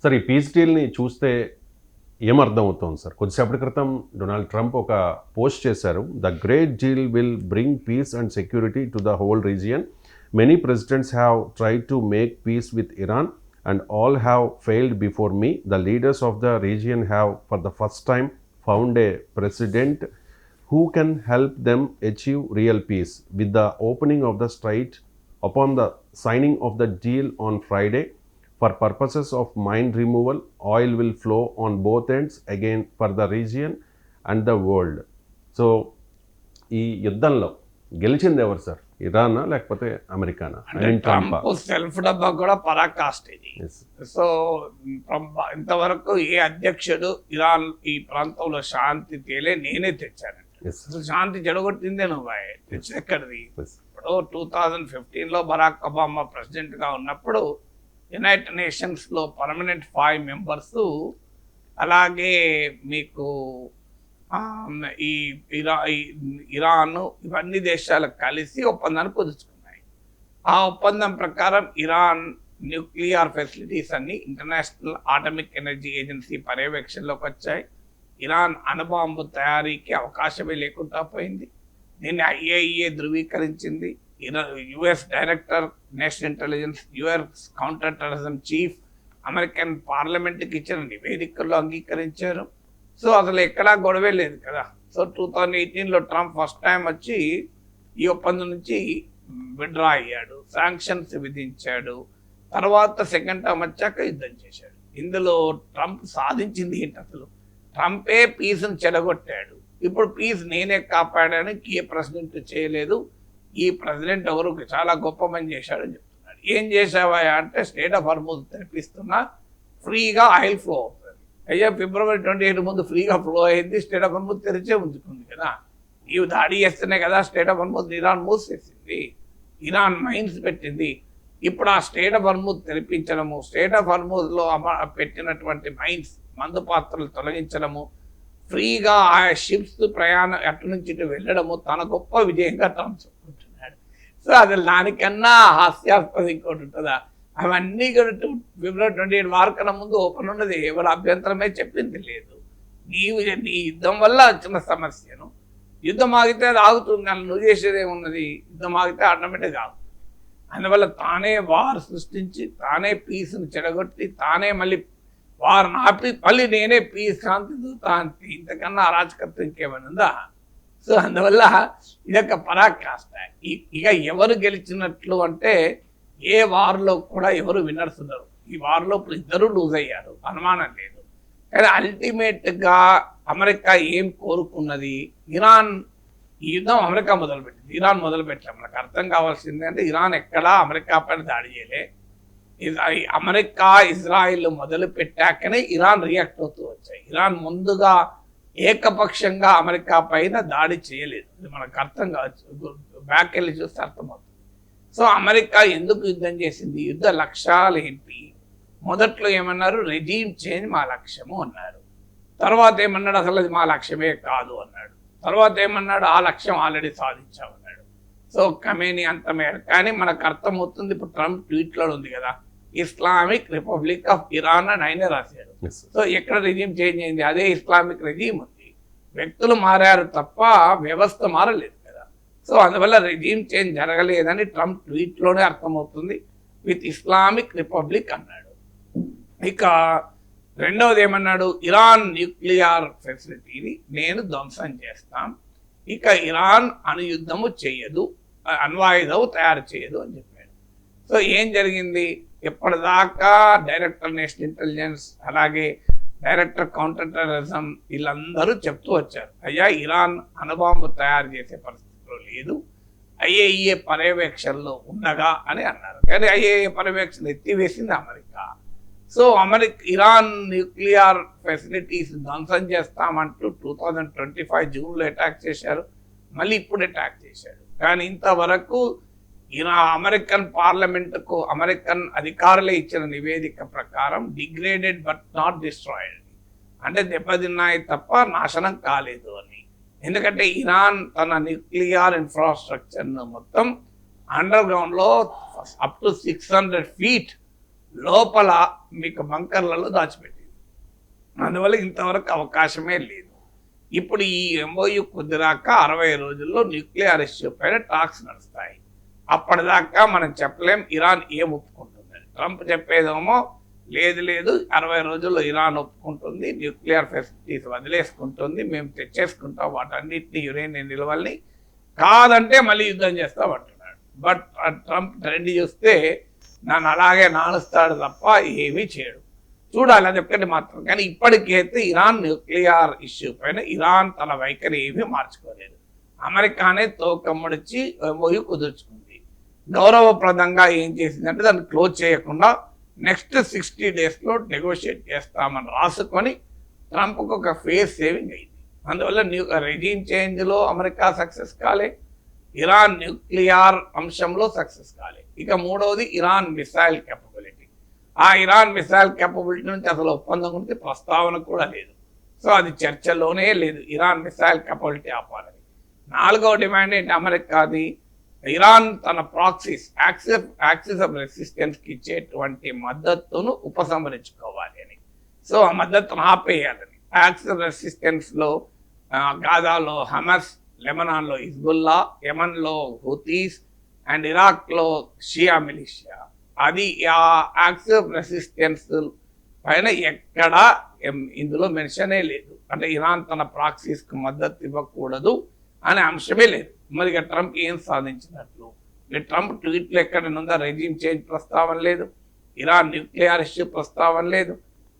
Sir ఈ piece డీల్ని చూస్తే ఏమర్థమవుతోంది sir? కొద్దిసేపటి క్రితం డొనాల్డ్ ట్రంప్ ఒక పోస్ట్ చేశారు. The great deal will bring peace and security to the whole region. Many presidents have tried to make peace with Iran and all have failed before me. The leaders of the region have for the first time found a president who can help them achieve real peace. With the opening of the strait upon the signing of the deal on Friday, for purposes of mine removal, oil will flow on both ends again for the region and the world. So, ఈ యుద్ధంలో గెలిచింది ఎవరు sir? ఇరానా లేకపోతే అమెరికానా? Trump self డబ్బా కూడా పరాకాష్ట ఇది. So ఇంతవరకు ఏ అధ్యక్షుడు ఇరాన్ ఈ ప్రాంతంలో శాంతి తేలే నేనే తెచ్చానంటే శాంతి చెడగొట్టిందే నువ్వు తెచ్చి ఎక్కడిది? ఇప్పుడు 2015లో బరాక్ ఒబామా ప్రెసిడెంట్ గా ఉన్నప్పుడు యునైటెడ్ నేషన్స్ లో పర్మనెంట్ 5 మెంబర్స్, అలాగే మీకు ఈ ఇరాన్ ఇవన్నీ దేశాలు కలిసి ఒప్పందాన్ని కుదుర్చుకున్నాయి. ఆ ఒప్పందం ప్రకారం ఇరాన్ న్యూక్లియర్ ఫెసిలిటీస్ అన్ని ఇంటర్నేషనల్ ఆటమిక్ ఎనర్జీ ఏజెన్సీ పర్యవేక్షణలోకి వచ్చాయి. ఇరాన్ అణుబాంబు తయారీకి అవకాశమే లేకుండా పోయింది. దీన్ని IAEA ధృవీకరించింది. US director national intelligence, US counter terrorism chief American పార్లమెంట్కి ఇచ్చిన నివేదికల్లో అంగీకరించారు. సో అసలు ఎక్కడా గొడవే లేదు కదా. సో 2018లో ట్రంప్ ఫస్ట్ టైం వచ్చి ఈ ఒప్పందం నుంచి విడ్రా అయ్యాడు, శాంక్షన్స్ విధించాడు. తర్వాత సెకండ్ టైం వచ్చాక యుద్ధం చేశాడు. ఇందులో ట్రంప్ సాధించింది ఏంటి? అసలు ట్రంపే పీస్ని చెడగొట్టాడు. ఇప్పుడు పీస్ నేనే కాపాడాను, ఏ ప్రెసిడెంట్ చేయలేదు, ఈ ప్రెసిడెంట్ ఎవరు చాలా గొప్ప పని చేశాడని చెప్తున్నాడు. ఏం చేసావా అంటే స్టేట్ ఆఫ్ హార్మజ్ తెరిపిస్తున్నా, ఫ్రీగా ఆయిల్ ఫ్లో అవుతుంది. అయ్యా ఫిబ్రవరి 28 ముందు ఫ్రీగా ఫ్లో అయింది, స్టేట్ ఆఫ్ హార్మజ్ తెరిచే ఉంచుకుంది కదా. నీవు దాడి చేస్తేనే కదా స్టేట్ ఆఫ్ హార్మజ్ ఇరాన్ మూసేసింది, ఇరాన్ మైన్స్ పెట్టింది. ఇప్పుడు ఆ స్టేట్ ఆఫ్ హార్మజ్ తెరిపించడము, స్టేట్ ఆఫ్ హార్మజ్లో పెట్టినటువంటి మైన్స్ మందు పాత్రలు తొలగించడము, ఫ్రీగా ఆ షిప్స్ ప్రయాణం అటు నుంచి ఇటు వెళ్ళడము తన గొప్ప విజయంగా ట్రంప్ చెప్పుకుంటున్నాడు. సో అది దానికన్నా హాస్యాస్పదం ఇంకోటి ఉంటుందా? అవన్నీ కూడా ఫిబ్రవరి 28 వారం కన్నా ముందు ఓపెన్ ఉన్నది, ఎవరు అభ్యంతరమే చెప్పింది లేదు. నీ యుద్ధం వల్ల వచ్చిన సమస్యను యుద్ధం ఆగితే అది ఆగుతుంది, అలా నువ్వు చేసేది ఏమున్నది? యుద్ధం ఆగితే ఆటోమేటిక్గా ఆగుతుంది. అందువల్ల తానే వార్ సృష్టించి, తానే పీస్ని చెడగొట్టి, తానే మళ్ళీ వారిని ఆపి మళ్ళీ నేనే పీస్ శాంతి దూతా అంటే ఇంతకన్నా అరాచకత్వం ఇంకేమైనా ఉందా? సో అందువల్ల ఇదొక పరాకాష్ట. ఇక ఎవరు గెలిచినట్లు అంటే ఏ వార్లో కూడా ఎవరు విన్నర్స్ ఉన్నారు. ఈ వార్లో ఇప్పుడు ఇద్దరు లూజ్ అయ్యారు, అనుమానం లేదు. కానీ అల్టిమేట్గా అమెరికా ఏం కోరుకున్నది? ఇరాన్ ఈ యుద్ధం అమెరికా మొదలుపెట్టింది, ఇరాన్ మొదలుపెట్టలే. మనకు అర్థం కావాల్సింది అంటే ఇరాన్ ఎక్కడా అమెరికా పైన దాడి చేయలే. అమెరికా ఇజ్రాయిల్ మొదలు పెట్టాకనే ఇరాన్ రియాక్ట్ అవుతూ వచ్చాయి. ఇరాన్ ముందుగా ఏకపక్షంగా అమెరికా పైన దాడి చేయలేదు. ఇది మనకు అర్థం కావచ్చు, బ్యాక్ వెళ్ళి చూస్తే అర్థమవుతుంది. సో అమెరికా ఎందుకు యుద్ధం చేసింది? యుద్ధ లక్ష్యాలు ఏంటి? మొదట్లో ఏమన్నారు? రెజీమ్ చేంజ్ మా లక్ష్యము అన్నారు. తర్వాత ఏమన్నాడు? అసలు అది మా లక్ష్యమే కాదు అన్నాడు. తర్వాత ఏమన్నాడు? ఆ లక్ష్యం ఆల్రెడీ సాధించామన్నాడు. సో కమేని అంతమేర. కానీ మనకు అర్థమవుతుంది, ఇప్పుడు ట్రంప్ ట్వీట్లో ఉంది కదా, ఇస్లామిక్ రిపబ్లిక్ ఆఫ్ ఇరాన్ అని ఆయనే రాశాడు. సో ఎక్కడ రెజీమ్ చేంజ్ అయింది? అదే ఇస్లామిక్ రెజీమ్ ఉంది. వ్యక్తులు మారారు తప్ప వ్యవస్థ మారలేదు కదా. సో అందువల్ల రెజీమ్ చేంజ్ జరగలేదని ట్రంప్ ట్వీట్లోనే అర్థమవుతుంది. విత్ ఇస్లామిక్ రిపబ్లిక్ అన్నాడు. ఇక రెండవది ఏమన్నాడు? ఇరాన్ న్యూక్లియర్ ఫెసిలిటీని నేను ధ్వంసం చేస్తాను, ఇక ఇరాన్ అణుయుద్ధము చేయదు, అణ్వాయుధము తయారు చేయదు అని చెప్పాడు. సో ఏం జరిగింది? ఎప్పటిదాకా డైరెక్టర్ నేషనల్ ఇంటెలిజెన్స్, అలాగే డైరెక్టర్ కౌంటర్ టెర్రరిజం వీళ్ళందరూ చెప్తూ వచ్చారు, అయ్యా ఇరాన్ అణుబాంబు తయారు చేసే పరిస్థితిలో లేదు, IAEA పర్యవేక్షణలో ఉండగా అని అన్నారు. కానీ IAEA పర్యవేక్షణ ఎత్తివేసింది America. So Iran nuclear facilities ధ్వంసం చేస్తామంటూ 2025 జూన్లో అటాక్ చేశారు, మళ్ళీ ఇప్పుడు అటాక్ చేశాడు. కానీ ఇంతవరకు అమెరికన్ పార్లమెంటుకు అమెరికన్ అధికారులే ఇచ్చిన నివేదిక ప్రకారం డిగ్రేడెడ్ బట్ నాట్ డిస్ట్రాయిడ్, అంటే దెబ్బతిన్నాయి తప్ప నాశనం కాలేదు అని. ఎందుకంటే ఇరాన్ తన న్యూక్లియర్ ఇన్ఫ్రాస్ట్రక్చర్ను మొత్తం అండర్ గ్రౌండ్లో అప్ టు 600 feet లోపల మీకు బంకర్లలో దాచిపెట్టింది. అందువల్ల ఇంతవరకు అవకాశమే లేదు. ఇప్పుడు ఈ ఎంఓయు కుదిరాక 60 రోజుల్లో న్యూక్లియర్ ఇష్యూ పైన టాక్స్ నడుస్తాయి. అప్పటిదాకా మనం చెప్పలేం ఇరాన్ ఏం ఒప్పుకుంటుందని. ట్రంప్ చెప్పేదేమో లేదు 60 రోజుల్లో ఇరాన్ ఒప్పుకుంటుంది, న్యూక్లియర్ ఫెసిలిటీస్ వదిలేసుకుంటుంది, మేము తెచ్చేసుకుంటాం వాటన్నిటిని యురేనియం నిల్వల్ని, కాదంటే మళ్ళీ యుద్ధం చేస్తాం అంటున్నాడు. బట్ ట్రంప్ ట్రెండ్ చూస్తే నన్ను అలాగే నానుస్తాడు తప్ప ఏమీ చేయడు. చూడాలి, అది ఒక్కటి మాత్రం. కానీ ఇప్పటికైతే ఇరాన్ న్యూక్లియర్ ఇష్యూ పైన ఇరాన్ తన వైఖరి ఏమీ మార్చుకోలేదు. అమెరికానే తోకమ్మడిచి ఎంఓయు కుదుర్చుకుంది. గౌరవప్రదంగా ఏం చేసిందంటే దాన్ని క్లోజ్ చేయకుండా నెక్స్ట్ 60 డేస్లో నెగోషియేట్ చేస్తామని రాసుకొని ట్రంప్కి ఒక ఫేస్ సేవింగ్ అయింది. అందువల్ల రెజీమ్ చేంజ్లో అమెరికా సక్సెస్ కాలే, ఇరాన్ న్యూక్లియర్ అంశంలో సక్సెస్ కాలే. ఇక మూడవది ఇరాన్ మిసైల్ కెపబిలిటీ. ఆ ఇరాన్ మిసైల్ కెపబిలిటీ నుంచి అసలు ఒప్పందం గురించి ప్రస్తావన కూడా లేదు. సో అది చర్చలోనే లేదు, ఇరాన్ మిసైల్ కెపబిలిటీ ఆపాలని. నాలుగవ డిమాండ్ ఏంటి అమెరికాది? ఇరాన్ తన ప్రాక్సీస్ యాక్సిస్ ఆఫ్ రెసిస్టెన్స్కి ఇచ్చేటువంటి మద్దతును ఉపసంహరించుకోవాలి అని. సో ఆ మద్దతును ఆపేయాలని. యాక్సిస్ ఆఫ్ రెసిస్టెన్స్లో గాజాలో హమస్, లెబనాన్లో హిజ్బుల్లా, యమన్లో హూతీస్ అండ్ ఇరాక్లో షియా మిలిషియా. అది ఆ యాక్సిస్ ఆఫ్ రెసిస్టెన్స్ పైన ఎక్కడా ఇందులో మెన్షనే లేదు. అంటే ఇరాన్ తన ప్రాక్సీస్కి మద్దతు ఇవ్వకూడదు అనే అంశమే లేదు. మరి ఇక ట్రంప్ ఏం సాధించినట్లు? ట్రంప్ ట్వీట్లో ఎక్కడనుందా రెజీమ్ చేంజ్ ప్రస్తావన లేదు, ఇరాన్ న్యూక్లియర్ ఇష్యూ ప్రస్తావన లేదు,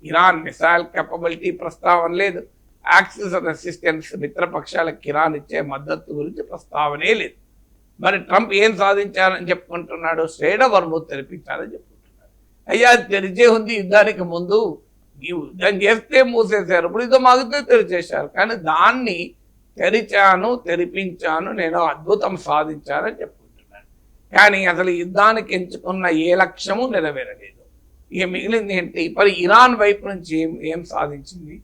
ఇరాన్ మిసైల్ కెపబిలిటీ ప్రస్తావన లేదు, యాక్సిస్ ఆఫ్ రెసిస్టెన్స్ మిత్రపక్షాలకు ఇరాన్ ఇచ్చే మద్దతు గురించి ప్రస్తావనే లేదు. మరి ట్రంప్ ఏం సాధించాలని చెప్పుకుంటున్నాడు? శ్రేణ వర్మ తెరిపించాలని చెప్పుకుంటున్నాడు. అయ్యా తెరిచే ఉంది, యుద్ధానికి ముందు యుద్ధం చేస్తే మూసేశారు, ఇప్పుడు యుద్ధం ఆగితే తెరిచేశారు. కానీ దాన్ని తెరిపించాను, నేను అద్భుతం సాధించానని చెప్పుకుంటున్నాను. కానీ అసలు యుద్ధానికి ఎంచుకున్న ఏ లక్ష్యము నెరవేరలేదు. ఇక మిగిలింది ఏంటి? మరి ఇరాన్ వైపు నుంచి ఏం సాధించింది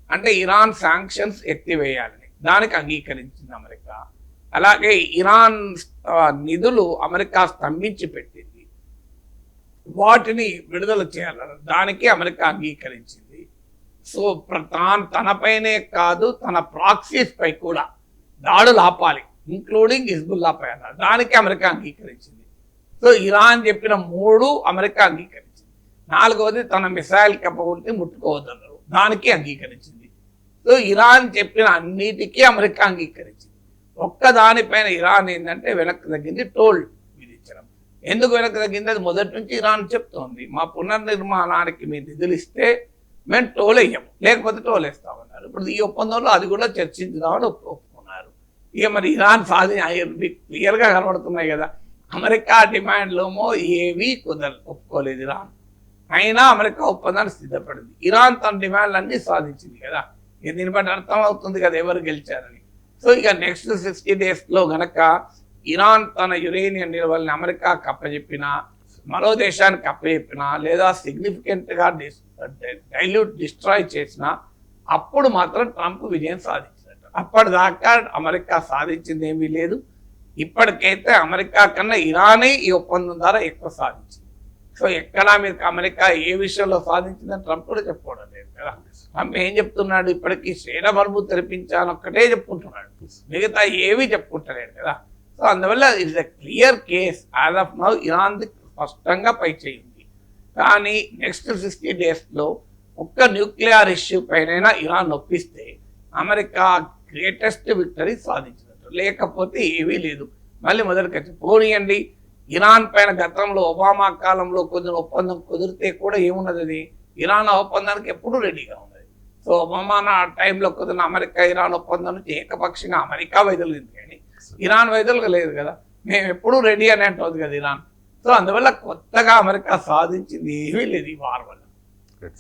అంటే ఇరాన్ శాంక్షన్స్ ఎత్తివేయాలని దానికి అంగీకరించింది అమెరికా. అలాగే ఇరాన్ నిధులు అమెరికా స్తంభించి పెట్టింది, వాటిని విడుదల చేయాలని దానికి అమెరికా అంగీకరించింది. సో తనపైనే కాదు తన ప్రాక్సీస్ పై కూడా దాడులు ఆపాలి, ఇంక్లూడింగ్ హిజ్బుల్లా పైన, దానికి అమెరికా అంగీకరించింది. సో ఇరాన్ చెప్పిన 3 అమెరికా అంగీకరించింది. 4వది తన మిసైల్ కెపబిలిటీ ముట్టుకోవద్దన్నారు, దానికి అంగీకరించింది. సో ఇరాన్ చెప్పిన అన్నిటికీ అమెరికా అంగీకరించింది. ఒక్కదానిపైన ఇరాన్ ఏంటంటే వెనక్కి తగ్గింది, టోల్ విధించడం. ఎందుకు వెనక్కి తగ్గింది? అది మొదటి నుంచి ఇరాన్ చెప్తోంది, మా పునర్నిర్మాణానికి మీరు నిధులు ఇస్తే మేము టోల్ వేయము, లేకపోతే టోల్ వేస్తామన్నారు. ఇప్పుడు ఈ ఒప్పందంలో అది కూడా చర్చించుదామని ఒప్పుకున్నారు. ఇక మరి ఇరాన్ క్లియర్గా కనబడుతున్నాయి కదా. అమెరికా డిమాండ్లోమో ఏవి ఒప్పుకోలేదు ఇరాన్, అయినా అమెరికా ఒప్పందాన్ని సిద్ధపడింది. ఇరాన్ తన డిమాండ్లన్నీ సాధించింది కదా. ఇక దీన్ని బట్టి అర్థం అవుతుంది కదా ఎవరు గెలిచారని. సో ఇక నెక్స్ట్ 60 డేస్లో గనక ఇరాన్ తన యురేనియం నిల్వల్ని అమెరికాకి అప్పచెప్పినా, మరో దేశానికి అప్పచెప్పినా, లేదా సిగ్నిఫికెంట్గా డిస్ట్రాయ్ చేసినా అప్పుడు మాత్రం ట్రంప్ విజయం సాధించినట్టు. అప్పటిదాకా అమెరికా సాధించింది ఏమీ లేదు. ఇప్పటికైతే అమెరికా కన్నా ఇరానే ఈ ఒప్పందం ద్వారా ఎక్కువ సాధించింది. సో ఎక్కడా మీరు అమెరికా ఏ విషయంలో సాధించిందని ట్రంప్ కూడా చెప్పుకోవడం లేదు కదా. ట్రంప్ ఏం చెప్తున్నాడు? ఇప్పటికీ శ్రేణ వర్మ తెరిపించాను ఒక్కటే చెప్పుకుంటున్నాడు, మిగతా ఏవి చెప్పుకుంటలేడు కదా. సో అందువల్ల it's a clear case as of now ఇరాన్ది స్పష్టంగా పై చేయింది. కానీ నెక్స్ట్ 60 డేస్లో ఒక్క న్యూక్లియర్ ఇష్యూ పైన ఇరాన్ ఒప్పిస్తే అమెరికా గ్రేటెస్ట్ విక్టరీ సాధించినట్టు, లేకపోతే ఏవీ లేదు. మళ్ళీ మొదటికి పోనీయండి, ఇరాన్ పైన గతంలో ఒబామా కాలంలో కొంచెం ఒప్పందం కుదిరితే కూడా ఏమున్నది, అది ఇరాన్ ఒప్పందానికి ఎప్పుడూ రెడీగా ఉన్నది. సో ఒబామా టైంలో కుదిరిన అమెరికా ఇరాన్ ఒప్పందం నుంచి ఏకపక్షంగా అమెరికా వైదొలిగింది, కానీ ఇరాన్ వైదొలగ లేదు కదా. మేము ఎప్పుడూ రెడీ అని అంటుంది కదా ఇరాన్. సో అందువల్ల కొత్తగా అమెరికా సాధించింది ఏమీ లేదు ఈ వార్ వల్ల.